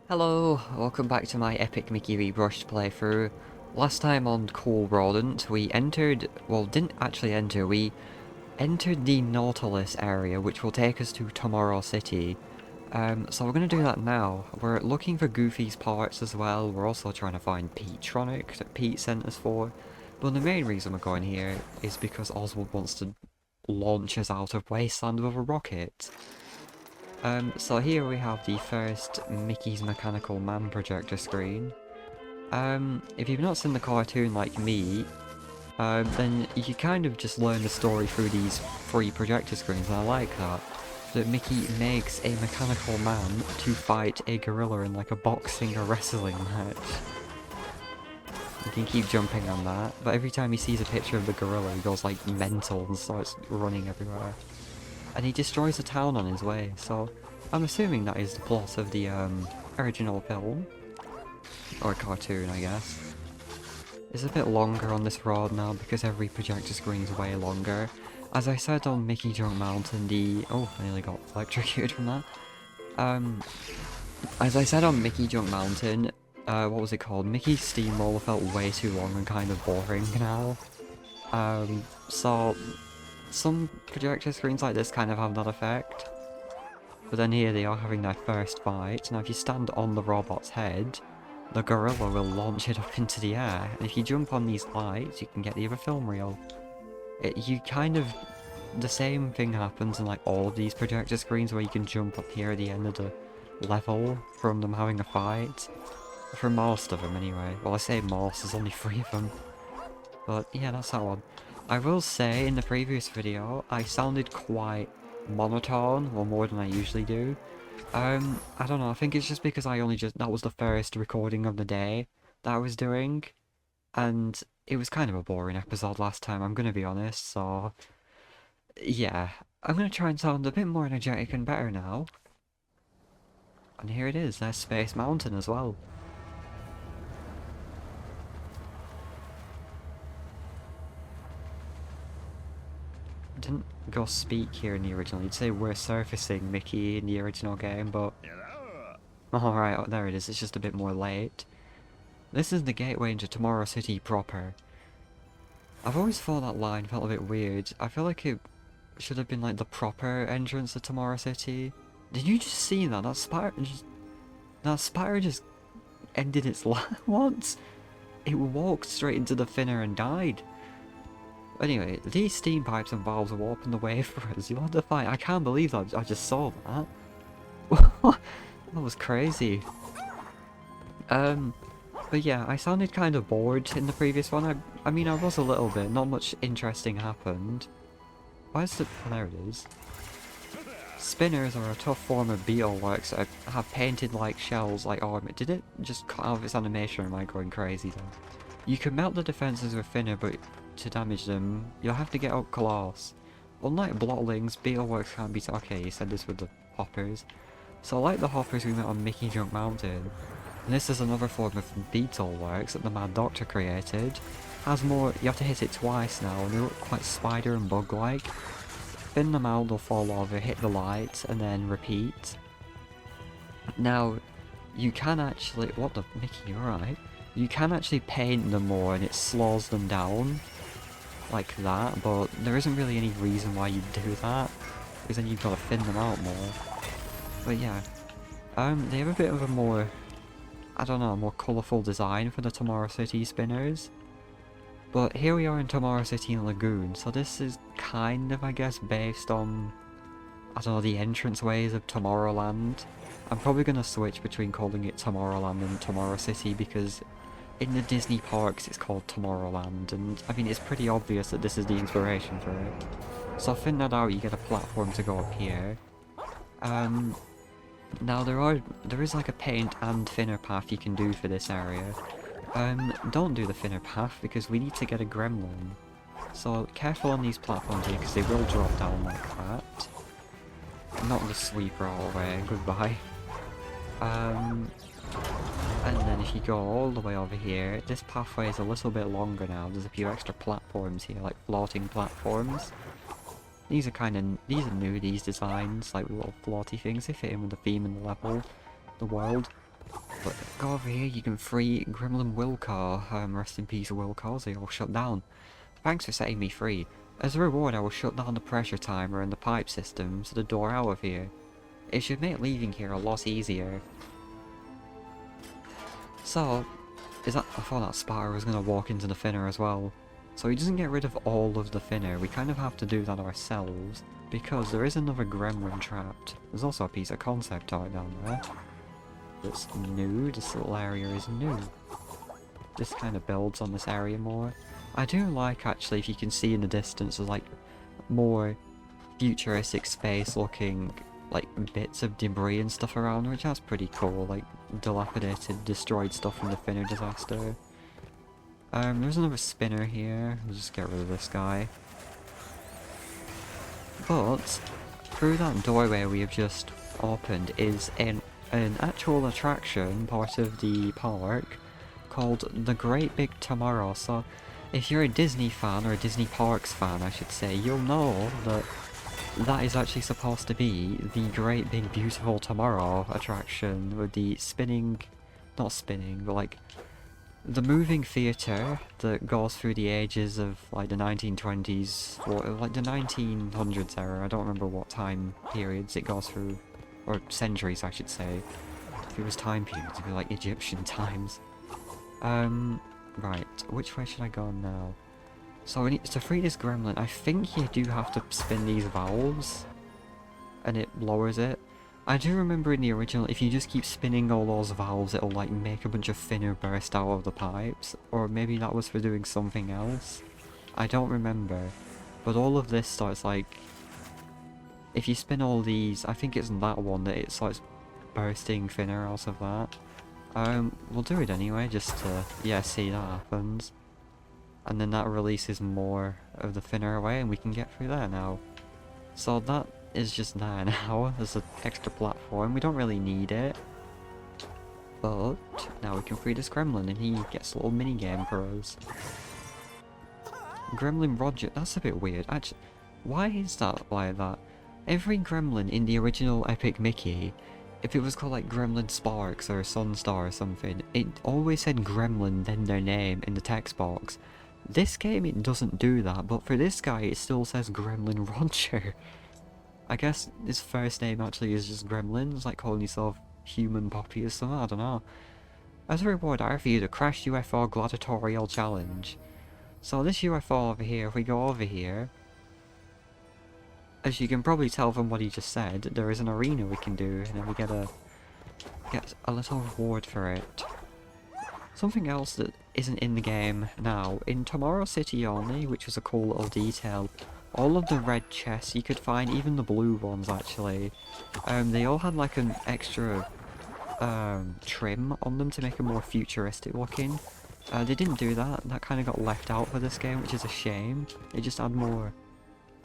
Hello, welcome back to my Epic Mickey Rebrushed playthrough. Last time on Cool Rodent, we entered, well, didn't actually enter, we entered the Nautilis area, which will take us to Tomorrow City. So we're going to do that now. We're looking for Goofy's parts as well. We're also trying to find Peatronic that Pete sent us for. But the main reason we're going here is because Oswald wants to launch us out of Wasteland with a rocket. So here we have the first Mickey's Mechanical Man projector screen. If you've not seen the cartoon like me, then you kind of just learn the story through these free projector screens, and I like that. That Mickey makes a mechanical man to fight a gorilla in like a boxing or wrestling match. You can keep jumping on that, but every time he sees a picture of the gorilla he goes like mental and starts running everywhere. And he destroys the town on his way, so I'm assuming that is the plot of the original film. Or cartoon, I guess. It's a bit longer on this road now because every projector screen is way longer. As I said on Mickey Junk Mountain, oh, I nearly got electrocuted from that. As I said on Mickey Junk Mountain, what was it called? Mickey's Steamroller felt way too long and kind of boring now. So some projector screens like this kind of have that effect. But then here they are having their first fight. Now if you stand on the robot's head, the gorilla will launch it up into the air. And if you jump on these lights, you can get the other film reel. The same thing happens in like all of these projector screens where you can jump up here at the end of the level from them having a fight. For most of them anyway. Well, I say most, there's only 3 of them. But yeah, that's that one. I will say, in the previous video, I sounded quite monotone, or more than I usually do. I don't know, I think it's just because that was the first recording of the day that I was doing, and it was kind of a boring episode last time, I'm gonna be honest, so yeah. I'm gonna try and sound a bit more energetic and better now. And here it is, there's Space Mountain as well. Didn't go speak here in the original. You'd say we're surfacing Mickey in the original game, but alright, oh, there it is. It's just a bit more late. This is the gateway into Tomorrow City proper. I've always thought that line felt a bit weird. I feel like it should have been like the proper entrance to Tomorrow City. Did you just see that? That spider just ended its life. What? It walked straight into the finner and died. Anyway, these steam pipes and valves will open the way for us. You'll have to fight. I can't believe that I just saw that. That was crazy. But yeah, I sounded kind of bored in the previous one. I mean, I was a little bit. Not much interesting happened. Where's the... Oh, there it is. Spinners are a tough form of beetleworks that have painted like shells like armor. Did it just cut out of its animation, or am I going crazy then? You can melt the defences with thinner, but to damage them, you'll have to get up close. Unlike blottlings, beetleworks can't be... Okay, you said this with the hoppers. So like the hoppers we met on Mickey Junk Mountain, this is another form of beetleworks that the Mad Doctor created. Has more... You have to hit it twice now, and they look quite spider and bug-like. Thin them out, they'll fall over, hit the light, and then repeat. Now, you can actually... What the... Mickey, you're right. You can actually paint them more and it slows them down. Like that, but there isn't really any reason why you'd do that. Because then you've got to thin them out more. But yeah. They have a bit of a more... I don't know, more colourful design for the Tomorrow City spinners. But here we are in Tomorrow City Lagoon, so this is kind of, I guess, based on... I don't know, the entranceways of Tomorrowland. I'm probably going to switch between calling it Tomorrowland and Tomorrow City because in the Disney parks it's called Tomorrowland, and I mean it's pretty obvious that this is the inspiration for it. So thin that out, you get a platform to go up here. Now there is like a paint and thinner path you can do for this area. Don't do the thinner path because we need to get a gremlin. So careful on these platforms here because they will drop down like that. Not the sweeper all the way, goodbye. And then if you go all the way over here, this pathway is a little bit longer now. There's a few extra platforms here, like floating platforms. These are new, these designs, like little floaty things. They fit in with the theme and the level, the world. But go over here, you can free Gremlin Wilcar. Rest in peace, Wilcars, they all shut down. Thanks for setting me free. As a reward, I will shut down the pressure timer and the pipe system to the door out of here. It should make leaving here a lot easier. So, I thought that Sparrow was going to walk into the thinner as well. So he doesn't get rid of all of the thinner, we kind of have to do that ourselves, because there is another gremlin trapped. There's also a piece of concept art down there. That's new, this little area is new. This kind of builds on this area more. I do like, actually, if you can see in the distance, there's like more futuristic space looking like bits of debris and stuff around, which that's pretty cool, like dilapidated, destroyed stuff from the thinner disaster. There's another spinner here, we'll just get rid of this guy. But, through that doorway we have just opened is an actual attraction, part of the park, called the Great Big Tomorrow. So, if you're a Disney fan, or a Disney Parks fan I should say, you'll know that that is actually supposed to be the Great Big Beautiful Tomorrow attraction with the spinning, not spinning, but like the moving theatre that goes through the ages of like the 1920s, or like the 1900s era, I don't remember what time periods it goes through, or centuries I should say. If it was time periods, it'd be like Egyptian times. Right, which way should I go now? So we need to free this gremlin. I think you do have to spin these valves, and it lowers it. I do remember in the original, if you just keep spinning all those valves, it'll like make a bunch of thinner burst out of the pipes, or maybe that was for doing something else. I don't remember, but all of this starts like, if you spin all these, I think it's that one that it starts bursting thinner out of that. We'll do it anyway, just to, yeah, see that happens. And then that releases more of the thinner away, and we can get through there now. So that is just there now. There's an extra platform. We don't really need it. But now we can free this gremlin, and he gets a little mini game for us. Gremlin Roger. That's a bit weird. Actually, why is that like that? Every gremlin in the original Epic Mickey, if it was called like Gremlin Sparks or Sunstar or something, it always said Gremlin then their name in the text box. This game it doesn't do that, but for this guy it still says Gremlin Roger. I guess his first name actually is just Gremlin. It's like calling yourself Human Poppy or something, I don't know. As a reward I reviewed a Crash UFO Gladiatorial Challenge. So this UFO over here, if we go over here, as you can probably tell from what he just said, there is an arena we can do, and then we get a little reward for it. Something else that isn't in the game now, in Tomorrow City only, which was a cool little detail, all of the red chests you could find, even the blue ones actually, they all had like an extra trim on them to make them more futuristic looking. They didn't do that, that kind of got left out for this game, which is a shame. It just had more,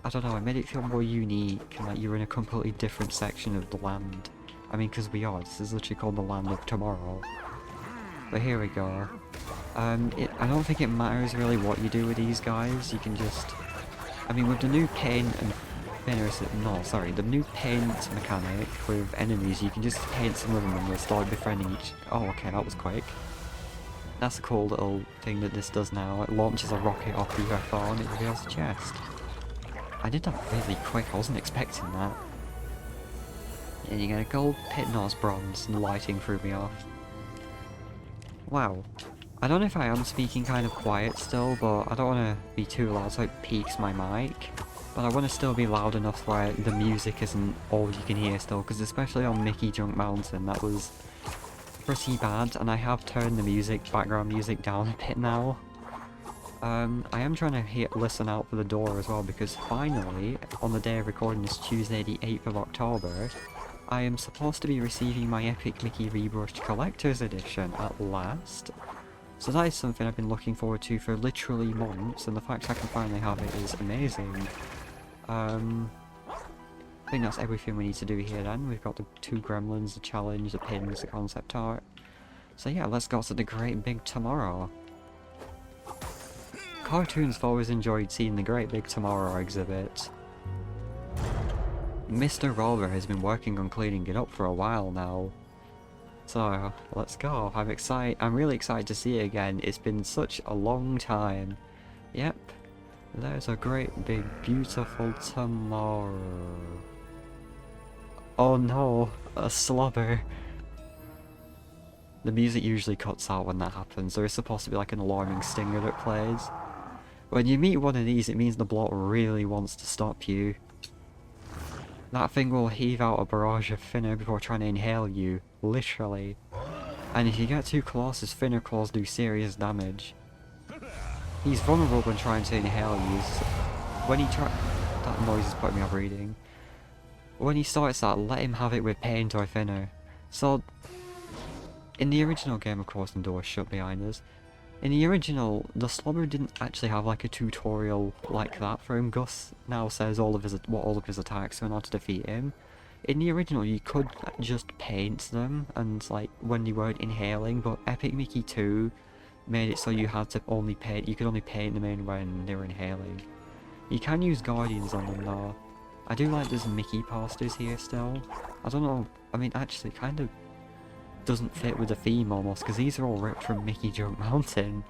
I don't know, it made it feel more unique, and like you're in a completely different section of the land. I mean, because we are, this is literally called the Land of Tomorrow. But here we go. I don't think it matters really what you do with these guys, you can just, I mean with the new paint and thinners, no sorry, the new paint mechanic with enemies, you can just paint some of them and they'll start befriending each, oh okay, that was quick. That's a cool little thing that this does now, it launches a rocket off the UFO and it reveals a chest. I did that really quick, I wasn't expecting that. And you get a gold pit nose bronze and the lighting threw me off. Wow. I don't know if I am speaking kind of quiet still, but I don't want to be too loud so it peaks my mic. But I want to still be loud enough where the music isn't all you can hear still, because especially on Mickey Junk Mountain that was pretty bad, and I have turned the background music down a bit now. I am trying to listen out for the door as well, because finally, on the day of recording this Tuesday the 8th of October, I am supposed to be receiving my Epic Mickey Rebrushed Collector's Edition at last. So that is something I've been looking forward to for literally months, and the fact I can finally have it is amazing. I think that's everything we need to do here then. We've got the 2 gremlins, the challenge, the pins, the concept art. So yeah, let's go to the Great Big Tomorrow. Cartoons have always enjoyed seeing the Great Big Tomorrow exhibit. Mr. Roller has been working on cleaning it up for a while now. So, let's go. I'm really excited to see it again. It's been such a long time. Yep. There's a great big beautiful tomorrow. Oh no, a slobber. The music usually cuts out when that happens. There is supposed to be like an alarming stinger that plays. When you meet one of these, it means the block really wants to stop you. That thing will heave out a barrage of Finner before trying to inhale you, literally. And if you get too close, his Finner claws do serious damage. He's vulnerable when trying to inhale you. So when he that noise is putting me off reading. When he starts that, let him have it with paint or Finner. So, in the original game, of course, the door was shut behind us. In the original, the Slobber didn't actually have like a tutorial like that for him. Gus now says what all of his attacks are and how to defeat him. In the original, you could just paint them, and like when you weren't inhaling, but Epic Mickey 2 made it so you had to only paint. You could only paint them in when they were inhaling. You can use Guardians on them though. I do like there's Mickey posters here still. I don't know. I mean, actually, kind of doesn't fit with the theme almost, because these are all ripped from Mickey Jump Mountain.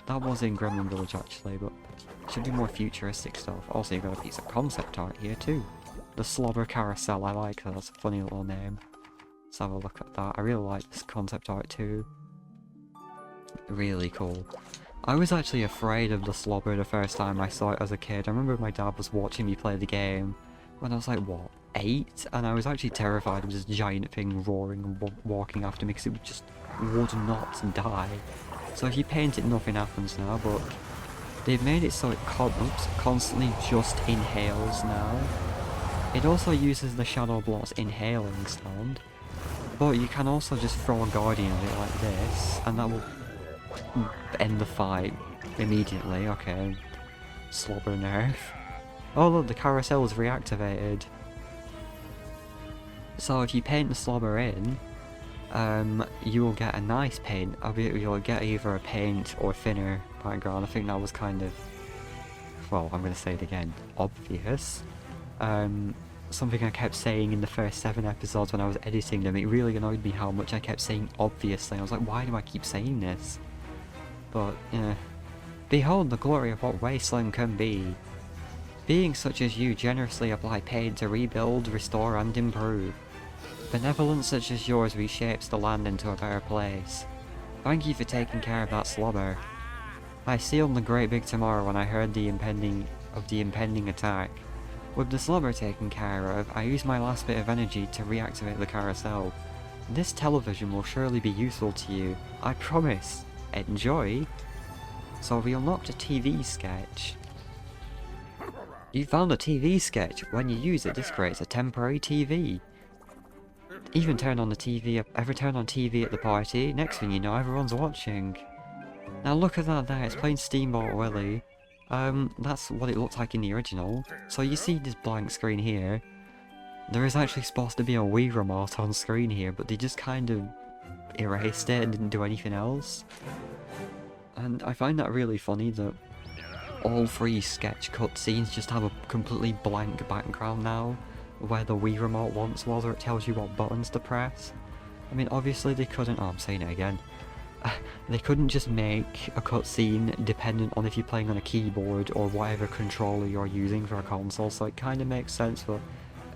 That was in Gremlin Village actually, but should be more futuristic stuff. Also, you've got a piece of concept art here too. The Slobber Carousel, I like that, that's a funny little name. Let's have a look at that. I really like this concept art too. Really cool. I was actually afraid of the Slobber the first time I saw it as a kid. I remember my dad was watching me play the game when I was like, what, 8? And I was actually terrified of this giant thing roaring and walking after me because it just would not die. So if you paint it, nothing happens now, but they've made it so it constantly just inhales now. It also uses the Shadow Block's inhaling sound, but you can also just throw a Guardian at it like this, and that will end the fight immediately. Okay, Slobber nerf. Oh look, the carousel is reactivated. So if you paint the Slobber in, you will get a nice paint. You'll get either a paint or thinner background. I think that was kind of, well, I'm going to say it again, obvious. Something I kept saying in the first 7 episodes when I was editing them. It really annoyed me how much I kept saying obviously. I was like, why do I keep saying this? But, yeah. Behold the glory of what wasteland can be. Beings such as you generously apply pain to rebuild, restore and improve. Benevolence such as yours reshapes the land into a better place. Thank you for taking care of that Slobber. I sealed the great big tomorrow when I heard the impending attack. With the Slobber taken care of, I used my last bit of energy to reactivate the carousel. This television will surely be useful to you. I promise. Enjoy. So we unlocked a TV sketch. You found a TV sketch. When you use it, this creates a temporary TV. Even turn on the TV, ever turn on TV at the party, next thing you know, everyone's watching. Now look at that there, it's playing Steamboat Willie. That's what it looked like in the original. So you see this blank screen here. There is actually supposed to be a Wii remote on screen here, but they just kind of erased it and didn't do anything else. And I find that really funny that all 3 sketch cutscenes just have a completely blank background now, where the Wii remote once was, or it tells you what buttons to press. I mean, obviously they couldn't, oh, I'm saying it again. They couldn't just make a cutscene dependent on if you're playing on a keyboard or whatever controller you're using for a console, so it kind of makes sense, but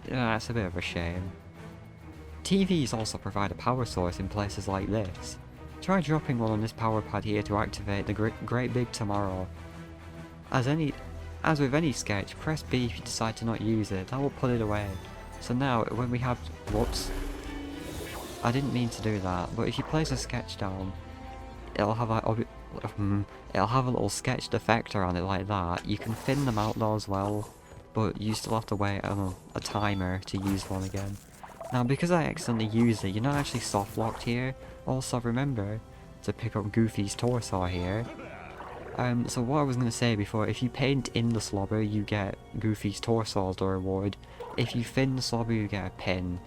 it's a bit of a shame. TVs also provide a power source in places like this. Try dropping one on this power pad here to activate the great big tomorrow. As with any sketch, press B if you decide to not use it, that will put it away. So now, when we have, whoops, I didn't mean to do that, but if you place a sketch down, it'll have it'll have a little sketched effect around it like that. You can thin them out though as well, but you still have to wait a timer to use one again. Now because I accidentally used it, you're not actually soft locked here. Also remember to pick up Goofy's torso here. So what I was going to say before, if you paint in the Slobber, you get Goofy's torso as the reward. If you thin the Slobber, you get a pin,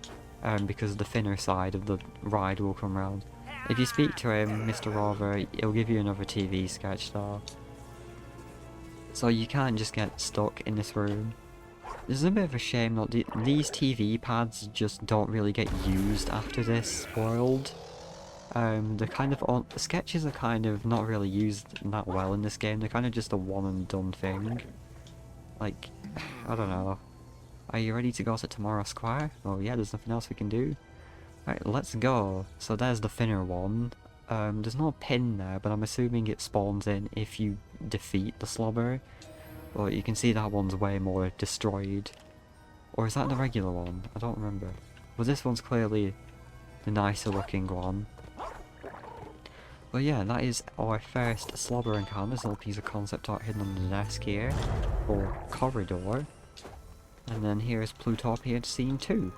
because the thinner side of the ride will come round. If you speak to him, Mr. Rover, he'll give you another TV sketch though. So you can't just get stuck in this room. This is a bit of a shame that these TV pads just don't really get used after this world. The kind of sketches are kind of not really used that well in this game. They're kind of just a one and done thing. Like, I don't know. Are you ready to go to Tomorrow Square? Oh yeah, there's nothing else we can do. Right, let's go. So there's the thinner one. There's no pin there, but I'm assuming it spawns in if you defeat the slobber. But you can see that one's way more destroyed. Or is that the regular one? I don't remember. Well, this one's clearly the nicer looking one. But yeah, that is our first slobber encounter. There's a little piece of concept art hidden on the desk here. Or corridor. And then here's Plutopia scene 2.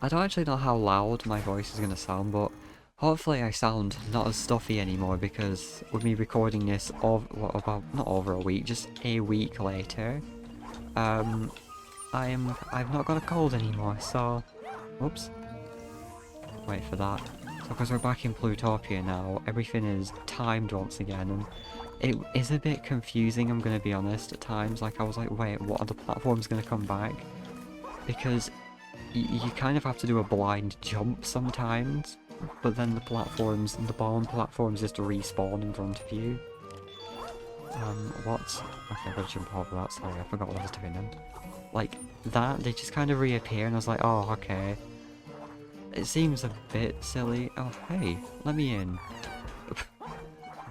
I don't actually know how loud my voice is going to sound, but hopefully I sound not as stuffy anymore, because with me recording this about not over a week, just a week later, I've not got a cold anymore, so oops. Wait for that. So because we're back in Plutopia now, everything is timed once again, and it is a bit confusing, I'm going to be honest, at times. Like, I was like, wait, what are the platforms going to come back? Because you kind of have to do a blind jump sometimes, but then the bottom platforms just respawn in front of you. What? Okay, I've got to jump over that, sorry, I forgot what I was doing then. Like, that, they just kind of reappear, and I was like, oh, okay. It seems a bit silly. Oh, hey, let me in.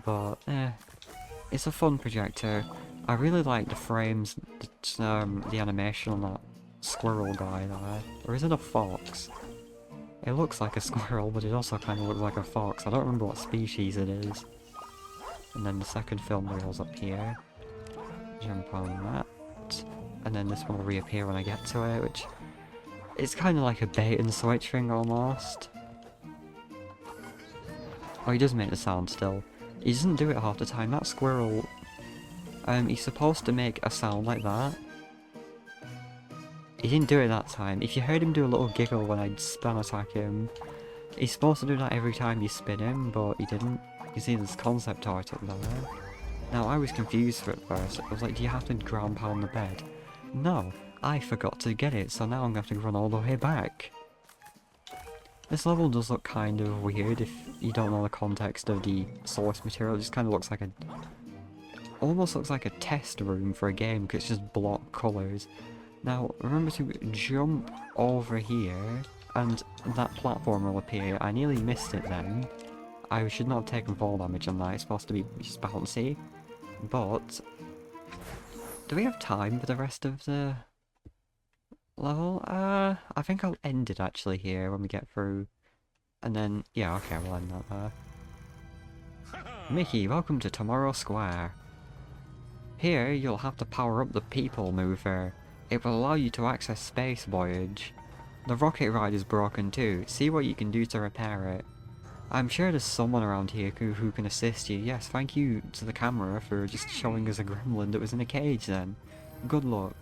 But, it's a fun projector. I really like the frames, the animation on that squirrel guy there. Or is it a fox? It looks like a squirrel, but it also kind of looks like a fox. I don't remember what species it is. And then the second film reel's up here. Jump on that. And then this one will reappear when I get to it, which... it's kind of like a bait and switch thing almost. Oh, he does make the sound still. He doesn't do it half the time. That squirrel... he's supposed to make a sound like that. He didn't do it that time. If you heard him do a little giggle when I spam attack him, he's supposed to do that every time you spin him, but he didn't. You see this concept art up there. Now, I was confused for it first. I was like, do you have to ground pound the bed? No, I forgot to get it, so now I'm going to have to run all the way back. This level does look kind of weird if you don't know the context of the source material. It just kind of looks like a... almost looks like a test room for a game, because it's just block colours. Now, remember to jump over here, and that platform will appear. I nearly missed it then. I should not have taken fall damage on that. It's supposed to be just bouncy. But... do we have time for the rest of the level? I think I'll end it actually here when we get through. And then, yeah, okay, we'll end that there. Mickey, welcome to Tomorrow Square. Here, you'll have to power up the people mover. It will allow you to access Space Voyage. The rocket ride is broken too. See what you can do to repair it. I'm sure there's someone around here who can assist you. Yes, thank you to the camera for just showing us a gremlin that was in a cage then. Good luck.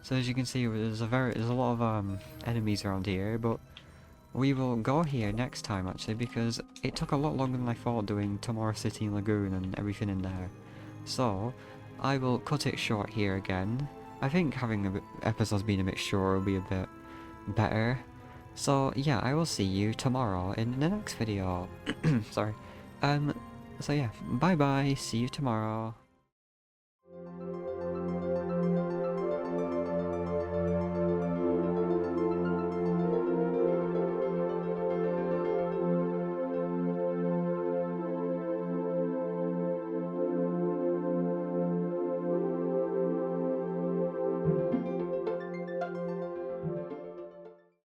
So as you can see, there's a lot of enemies around here, but we will go here next time actually, because it took a lot longer than I thought doing Tomorrow City Lagoon and everything in there. So I will cut it short here again. I think having episodes being a bit shorter will be a bit better. So yeah, I will see you tomorrow in the next video. Sorry. So yeah, bye bye, see you tomorrow.